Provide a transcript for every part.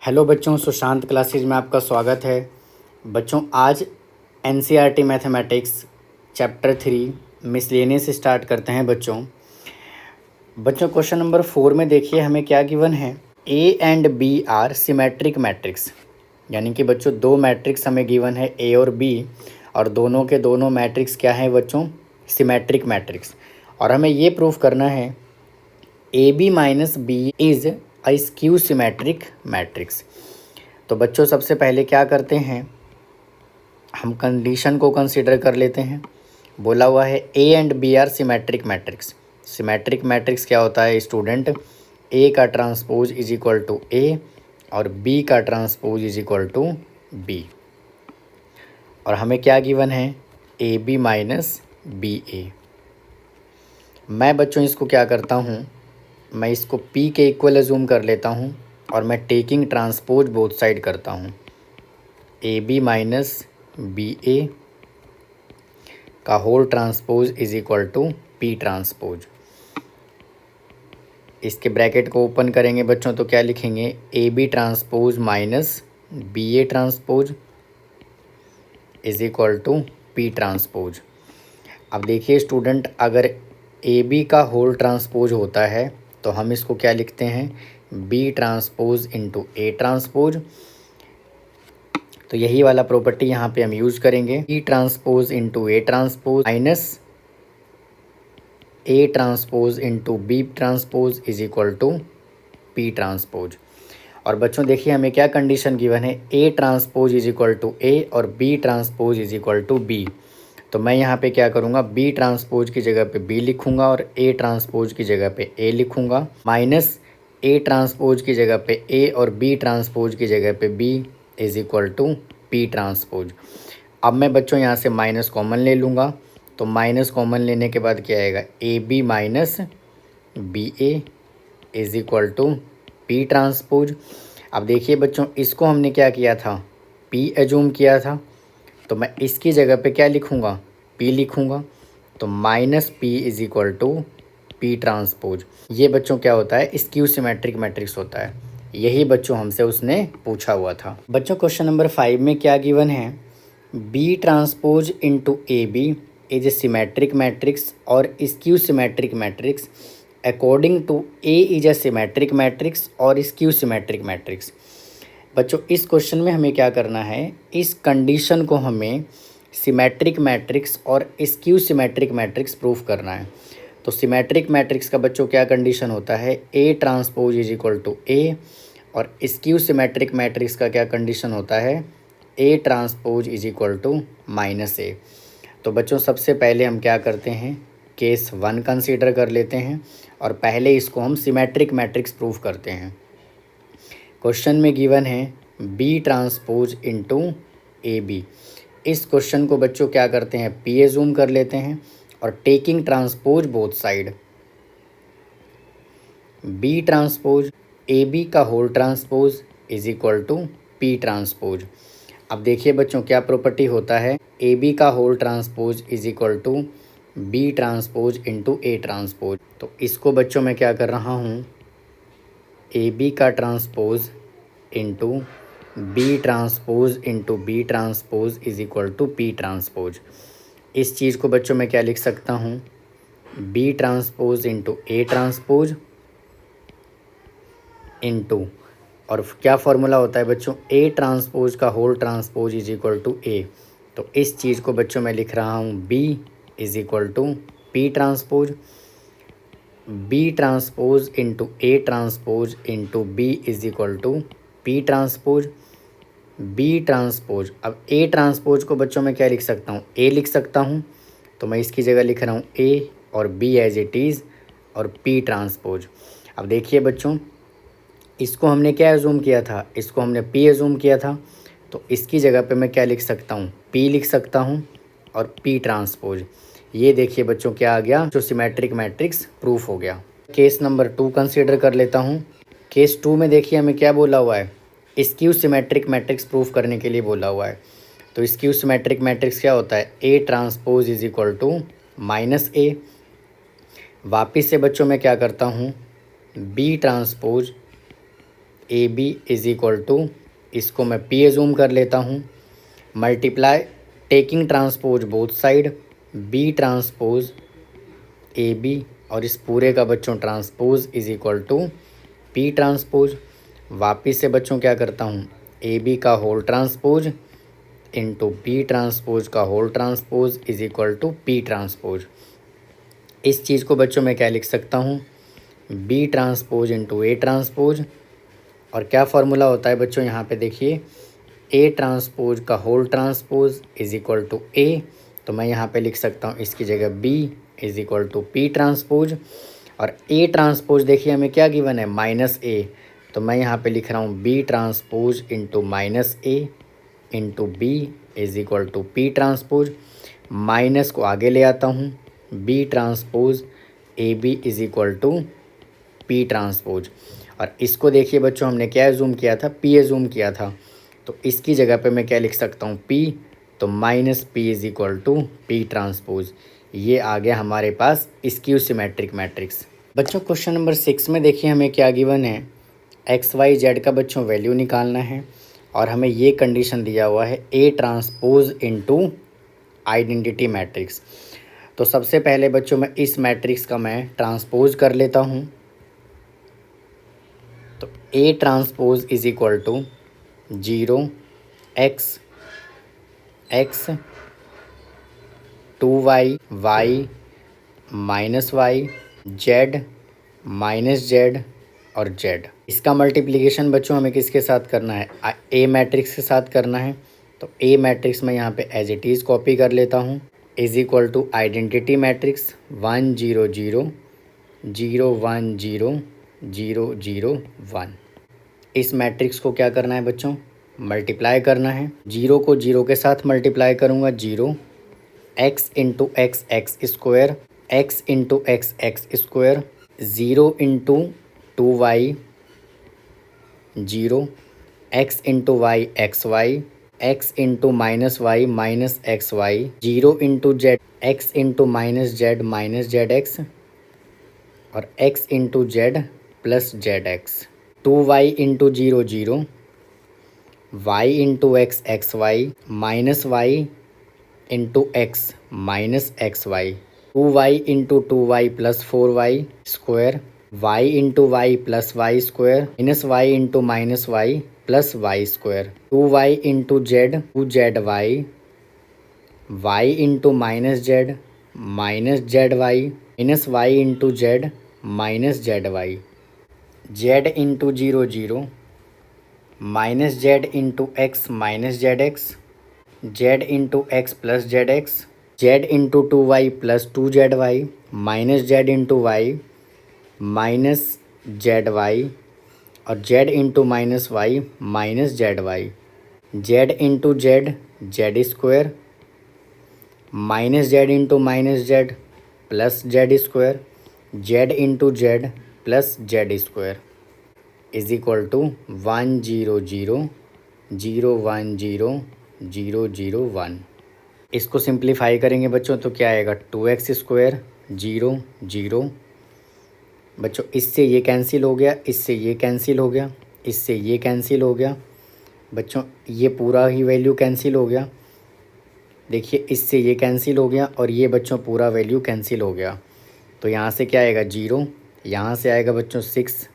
Hello बच्चों, Sushant classes में आपका स्वागत है। बच्चों आज NCERT mathematics chapter 3 miscellaneous start करते हैं। बच्चों क्वेश्चन नंबर 4 में देखिए हमें क्या गिवन है। A and B are symmetric matrix, यानी कि बच्चों दो मैट्रिक्स हमें गिवन है ए और बी, और दोनों के दोनों मैट्रिक्स क्या हैं बच्चों, सिमेट्रिक मैट्रिक्स। और हमें ये प्रूफ करना है A B minus B is a skew symmetric matrix. तो बच्चों सबसे पहले क्या करते हैं, हम कंडीशन को कंसीडर कर लेते हैं। बोला हुआ है A and B are symmetric matrix. Symmetric matrix क्या होता है स्टूडेंट, ए का transpose is equal to A और बी का transpose is equal to B. और हमें क्या गिवन है, A B minus B A. मैं बच्चों इसको क्या करता हूँ, मैं इसको P के इक्वल एज्यूम कर लेता हूँ और मैं टेकिंग ट्रांसपोज बोथ साइड करता हूँ। A B minus B A का whole transpose is equal to P transpose. इसके ब्रैकेट को ओपन करेंगे बच्चों तो क्या लिखेंगे, A B transpose minus B A transpose is equal to P transpose. अब देखिए स्टूडेंट, अगर ए बी का होल ट्रांसपोज होता है तो हम इसको क्या लिखते हैं, B transpose into A transpose. तो यही वाला प्रॉपर्टी यहाँ पे हम यूज करेंगे, B transpose into A transpose minus A transpose into B transpose is equal to P transpose. और बच्चों देखिए हमें क्या कंडीशन गिवन है, A transpose is equal to A और B transpose is equal to B. तो मैं यहाँ पे क्या करूँगा, बी ट्रांसपोज की जगह पे बी लिखूँगा और ए ट्रांसपोज की जगह पे ए लिखूँगा, माइनस ए ट्रांसपोज की जगह पे ए और बी ट्रांसपोज की जगह पे B is equal to P transpose. अब मैं बच्चों यहाँ से माइनस कॉमन ले लूँगा, तो माइनस कॉमन लेने के बाद क्या आएगा, A B minus B A is equal to P transpose. अब देखिए बच्चों, इसको हमने क्या किया था, पी एज्यूम किया था, तो मैं इसकी जगह पे क्या लिखूँगा, P लिखूँगा। तो minus P is equal to P transpose. ये बच्चों क्या होता है, स्क्यू सिमेट्रिक मैट्रिक्स होता है। यही बच्चों हमसे उसने पूछा हुआ था। बच्चों क्वेश्चन नंबर 5 में क्या गिवन है, B transpose into A B is a symmetric matrix और skew symmetric matrix according to A is a symmetric matrix और स्क्यू सिमेट्रिक मैट्रिक्स। बच्चों इस क्वेश्चन में हमें क्या करना है, इस कंडीशन को हमें सिमेट्रिक मैट्रिक्स और स्क्यू सिमेट्रिक मैट्रिक्स प्रूफ करना है। तो सिमेट्रिक मैट्रिक्स का बच्चों क्या कंडीशन होता है, A transpose is equal to A, और स्क्यू सिमेट्रिक मैट्रिक्स का क्या कंडीशन होता है, A transpose is equal to minus A. तो बच्चों सबसे पहले हम क्या करते हैं, केस 1 कंसीडर कर लेते हैं और पहले इसको हम सिमेट्रिक मैट्रिक्स प्रूफ करते हैं। क्वेश्चन में गिवन है B transpose into A B. इस क्वेश्चन को बच्चों क्या करते हैं, पी एज्यूम कर लेते हैं और taking transpose both side, B transpose A B का whole transpose is equal to P transpose. अब देखिए बच्चों क्या प्रॉपर्टी होता है, ए बी का whole transpose is equal to B transpose into A transpose. तो इसको बच्चों मैं क्या कर रहा हूँ, ए बी का transpose into B transpose into B transpose is equal to P transpose. इस चीज़ को बच्चों मैं क्या लिख सकता हूँ, B transpose into A transpose into, और क्या फॉर्मूला होता है बच्चों, ए ट्रांसपोज का whole transpose is equal to A. तो इस चीज़ को बच्चों मैं लिख रहा हूँ B is equal to P transpose, B transpose into A transpose into B is equal to P transpose, B transpose. अब ए ट्रांसपोज को बच्चों मैं क्या लिख सकता हूँ, ए लिख सकता हूँ, तो मैं इसकी जगह लिख रहा हूँ ए और बी एज इट इज़ और पी ट्रांसपोज। अब देखिए बच्चों, इसको हमने क्या एज्यूम किया था, इसको हमने पी एज्यूम किया था, तो इसकी जगह पे मैं क्या लिख सकता हूँ, पी लिख सकता हूँ और पी ट्रांसपोज। ये देखिए बच्चों क्या आ गया, जो सिमेट्रिक मैट्रिक्स प्रूफ हो गया। केस नंबर 2 कंसीडर कर लेता हूँ। केस 2 में देखिए हमें क्या बोला हुआ है, स्क्यू सिमेट्रिक मैट्रिक्स प्रूफ करने के लिए बोला हुआ है। तो स्क्यू सिमेट्रिक मैट्रिक्स क्या होता है, A transpose is equal to minus A. वापिस से बच्चों मैं क्या करता हूँ, B transpose A B is equal to, इसको मैं पी एज्यूम कर लेता हूँ, multiply taking transpose both side B transpose A B, और इस पूरे का बच्चों transpose is equal to P transpose. वापिस से बच्चों क्या करता हूँ, ए बी का whole transpose into B transpose का whole transpose is equal to P transpose. इस चीज़ को बच्चों मैं क्या लिख सकता हूँ, B transpose into A transpose. और क्या फार्मूला होता है बच्चों, यहाँ पे देखिए ए ट्रांसपोज का whole transpose is equal to A, तो मैं यहाँ पे लिख सकता हूँ इसकी जगह B is equal to P transpose. और ए ट्रांसपोज देखिए हमें क्या गिवन है, माइनस ए, तो मैं यहाँ पे लिख रहा हूँ B transpose into minus A into B is equal to P transpose. Minus को आगे ले आता हूँ, B transpose A B is equal to P transpose. और इसको देखिए बच्चों हमने क्या एज्यूम किया था, पी एज्यूम किया था, तो इसकी जगह पे मैं क्या लिख सकता हूँ, पी, तो minus P is equal to P transpose. ये आ गया हमारे पास स्क्यू सिमेट्रिक मैट्रिक्स। बच्चों क्वेश्चन नंबर 6 में देखिए हमें क्या गिवन है, एक्स वाई जेड का बच्चों वैल्यू निकालना है और हमें ये कंडीशन दिया हुआ है A transpose into identity matrix. तो सबसे पहले बच्चों मैं इस मैट्रिक्स का मैं ट्रांसपोज कर लेता हूँ, तो A transpose is equal to 0 x x 2y y minus y z minus z और जेड। इसका मल्टीप्लिकेशन बच्चों हमें किसके साथ करना है, ए मैट्रिक्स के साथ करना है। तो ए मैट्रिक्स में यहाँ पे एज इट इज़ कॉपी कर लेता हूँ, is equal to identity matrix 1 0 0 0 1 0 0 0 1। इस मैट्रिक्स को क्या करना है बच्चों, मल्टीप्लाई करना है। 0 को 0 के साथ मल्टीप्लाई करूँगा, 0 X into X X square X into X X square, 0 into 2y 0 X into Y X Y X into minus Y minus X Y, 0 into Z X into minus Z X और X into Z plus Z X, 2y into 0 0 Y into X X Y minus Y into x minus X Y, 2y into 2y plus 4y square, y into Y plus y square minus Y into minus y plus y square, 2y into z 2zy y into minus z y minus Y into z minus z y, z into 0 0 minus z into x minus Z x, z into x plus Z x, z into 2y plus 2zy minus z into y minus z y और z into minus Y minus z y, z into z z square minus z into minus z plus z square, z into Z plus z square is equal to 1 0 0 0 1 0 0 0 1। इसको simplify करेंगे बच्चों तो क्या आएगा, 2x square 0 0। बच्चों इससे ये cancel हो गया, इससे ये कैंसिल हो गया, इससे ये कैंसिल हो गया। बच्चों ये पूरा ही वैल्यू कैंसिल हो गया, देखिए इससे ये कैंसिल हो गया और ये बच्चों पूरा वैल्यू कैंसिल हो गया। तो यहाँ से क्या आएगा 0, यहाँ से आएगा बच्चों 6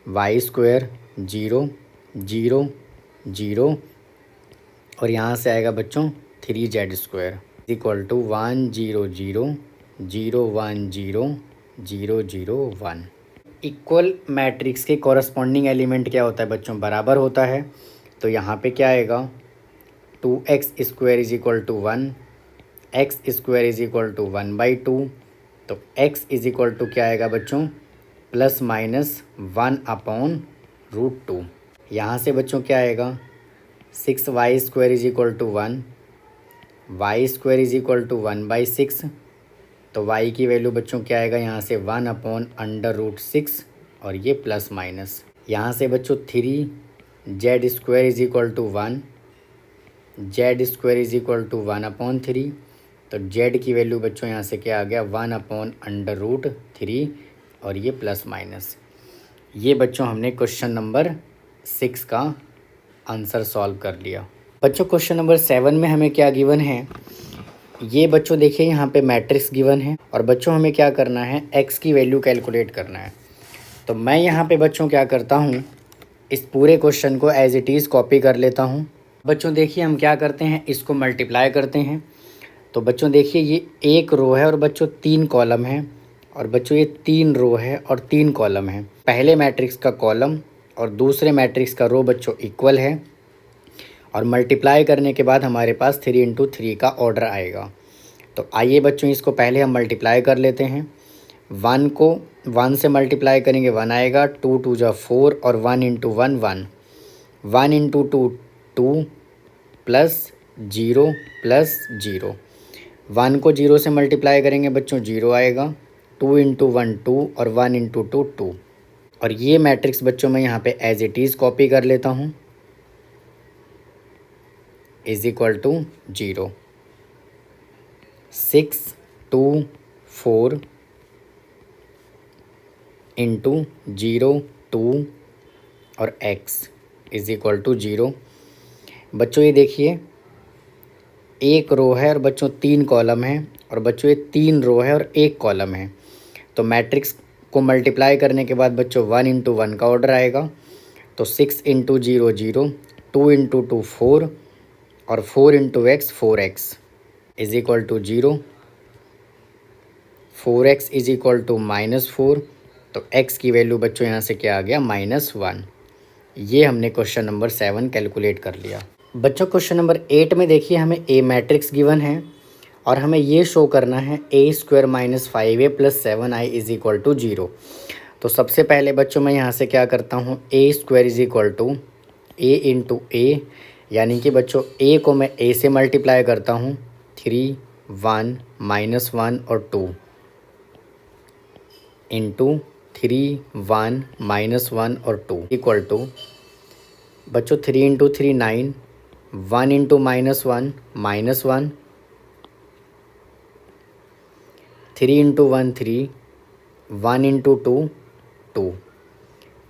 वाई स्क्वायर 0 0 0 और यहाँ से आएगा बच्चों 3z square equal to 1 0 0 0 1 0 0 0 1। Equal matrix के कॉरस्पॉन्डिंग एलिमेंट क्या होता है बच्चों, बराबर होता है। तो यहाँ पे क्या आएगा 2x square is equal to 1 x square is equal to 1/2। तो x इज इक्वल टू क्या आएगा बच्चों, प्लस माइनस 1/√2। यहाँ से बच्चों क्या आएगा 6y square is equal to 1 y square is equal to 1/6। तो y की वैल्यू बच्चों क्या आएगा यहाँ से 1/√6 और ये प्लस माइनस। यहाँ से बच्चों 3z square is equal to 1 z square is equal to 1/3। तो z की वैल्यू बच्चों यहाँ से क्या आ गया 1/√3 और ये प्लस माइनस। ये बच्चों हमने क्वेश्चन नंबर 6 का आंसर सॉल्व कर लिया। बच्चों क्वेश्चन नंबर 7 में हमें क्या गिवन है, ये बच्चों देखिए यहाँ पे मैट्रिक्स गिवन है और बच्चों हमें क्या करना है, x की वैल्यू कैलकुलेट करना है। तो मैं यहाँ पे बच्चों क्या करता हूँ, इस पूरे क्वेश्चन को एज इट इज़ कॉपी कर लेता हूँ। बच्चों देखिए हम क्या करते हैं, इसको मल्टीप्लाई करते हैं। तो बच्चों देखिए ये एक रो है और बच्चों 3 कॉलम है, और बच्चों ये 3 रो है और 3 कॉलम है। पहले मैट्रिक्स का कॉलम और दूसरे मैट्रिक्स का रो बच्चों इक्वल है, और मल्टीप्लाई करने के बाद हमारे पास 3 इंटू 3 का ऑर्डर आएगा। तो आइए बच्चों इसको पहले हम मल्टीप्लाई कर लेते हैं। 1 को 1 से मल्टीप्लाई करेंगे 1 आएगा, 2 2 जा 4 और 1 इंटू 1 1, 1 इंटू 2 2 प्लस 0 प्लस 0। 1 को 0 से मल्टीप्लाई करेंगे बच्चों 0 आएगा, 2 इंटू 1 2 और 1 इंटू 2 2। और ये मैट्रिक्स बच्चों मैं यहाँ पे एज इट इज़ कॉपी कर लेता हूँ, इज इक्वल टू 0। 6 2 4 इंटू 0 2 और x इज इक्वल टू 0। बच्चों ये देखिए एक रो है और बच्चों 3 कॉलम है, और बच्चों ये 3 रो है और एक कॉलम है। तो मैट्रिक्स को मल्टीप्लाई करने के बाद बच्चों 1 इंटू 1 का ऑर्डर आएगा। तो 6 इंटू 0 0, 2 इंटू 2 4 और 4 into x 4x is equal to 0। 4x is equal to -4। तो x की वैल्यू बच्चों यहाँ से क्या आ गया, -1। ये हमने क्वेश्चन नंबर 7 कैलकुलेट कर लिया। बच्चों क्वेश्चन नंबर 8 में देखिए हमें ए मैट्रिक्स गिवन है और हमें ये शो करना है a² - 5a + 7i is equal to 0। तो सबसे पहले बच्चों मैं यहाँ से क्या करता हूँ, a² is equal to a into a, यानी कि बच्चों a को मैं a से मल्टीप्लाई करता हूँ 3 1 -1 और 2 इंटू 3 1 -1 और 2 इक्वल टू बच्चों 3 into 3 9, 1 into -1 -1, 3 into 1 3, 1 into 2 2,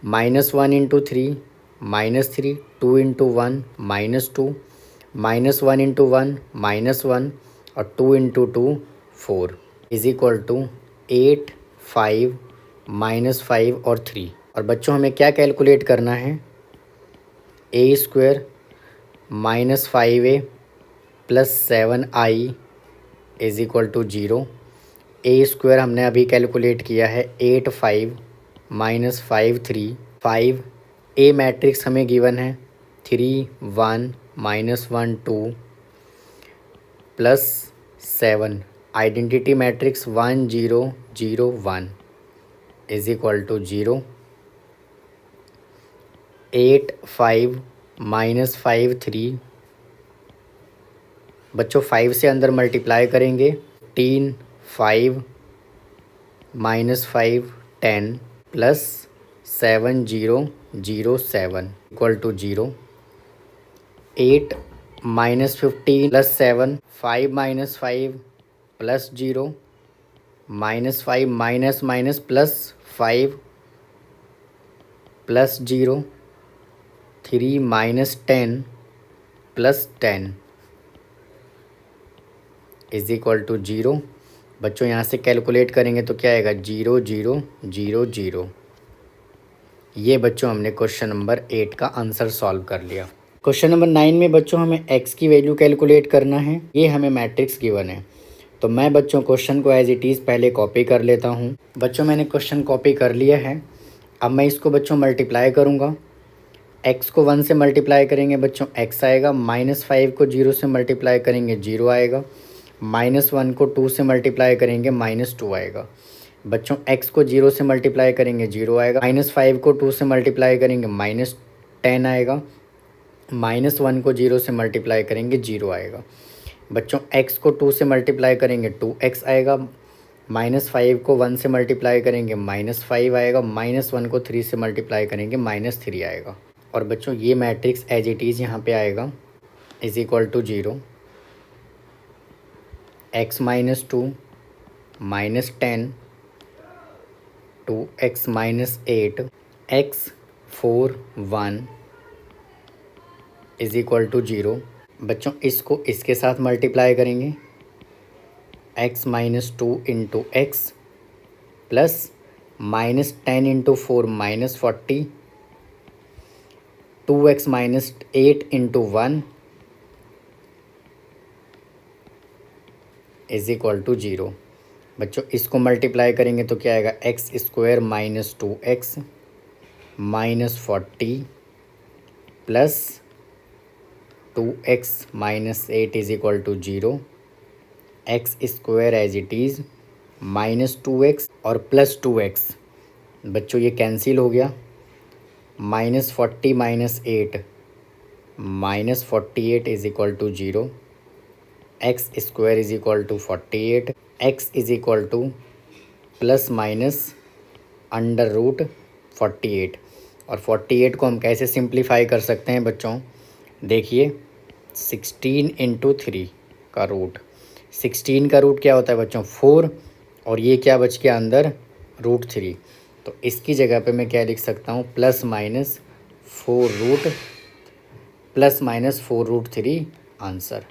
-1 into 3 -3, 2 into 1 -2, -1 into 1 -1 और 2 इंटू 2 4 इज इक्वल टू 8 5 -5 और 3। और बच्चों हमें क्या कैलकुलेट करना है, a² - 5a + 7i is equal to 0। a² हमने अभी कैलकुलेट किया है 8 5 -5 3 5। ए मैट्रिक्स हमें गिवन है 3 1 -1 2 plus 7, identity matrix 1 0 0 1 is equal to 0। 8 5 -5 3, बच्चों 5 से अंदर मल्टीप्लाई करेंगे 3 5 -5 10 plus 7 0 0 7 equal to 0। 8 -15 plus 7, 5 -5 plus 0, -5 minus minus plus 5 plus 0, 3 -10 plus 10 is equal to 0। बच्चों यहाँ से कैलकुलेट करेंगे तो क्या आएगा, 0 0 0 0। ये बच्चों हमने क्वेश्चन नंबर 8 का आंसर सॉल्व कर लिया। क्वेश्चन नंबर 9 में बच्चों हमें x की वैल्यू कैलकुलेट करना है। ये हमें मैट्रिक्स गिवन है, तो मैं बच्चों क्वेश्चन को एज इट इज़ पहले कॉपी कर लेता हूँ। बच्चों मैंने क्वेश्चन कॉपी कर लिया है। अब मैं इसको बच्चों मल्टीप्लाई करूँगा। x को 1 से मल्टीप्लाई करेंगे बच्चों x आएगा, -5 को 0 से मल्टीप्लाई करेंगे 0 आएगा, -1 को 2 से मल्टीप्लाई करेंगे -2 आएगा। बच्चों x को 0 से मल्टीप्लाई करेंगे 0 आएगा, -5 को 2 से मल्टीप्लाई करेंगे -10 आएगा, -1 को 0 से मल्टीप्लाई करेंगे 0 आएगा। बच्चों x को 2 से मल्टीप्लाई करेंगे 2x आएगा, -5 को 1 से मल्टीप्लाई करेंगे -5 आएगा, -1 को 3 से मल्टीप्लाई करेंगे -3 आएगा। और बच्चों ये मैट्रिक्स एज इट इज़ यहाँ पे आएगा, is equal to 0, x -2 -10 2x -8 x41 is equal to 0। बच्चों इसको इसके साथ मल्टीप्लाई करेंगे, x minus 2 into x plus -10 into 4 -40, 2x minus 8 into 1 is equal to 0। बच्चों इसको मल्टीप्लाई करेंगे तो क्या आएगा, x square minus 2x minus 40 plus 2x minus 8 is equal to 0। X square as it is minus 2x और plus 2x, बच्चों ये cancel हो गया, -40 minus 8 -48 is equal to 0। X square is equal to 48, x is equal to plus minus under root 48। और 48 को हम कैसे simplify कर सकते हैं बच्चों, देखिए 16 इंटू 3 का रूट, 16 का रूट क्या होता है बच्चों 4, और ये क्या बच गया अंदर √3। तो इसकी जगह पे मैं क्या लिख सकता हूँ, प्लस माइनस 4 √3 आंसर।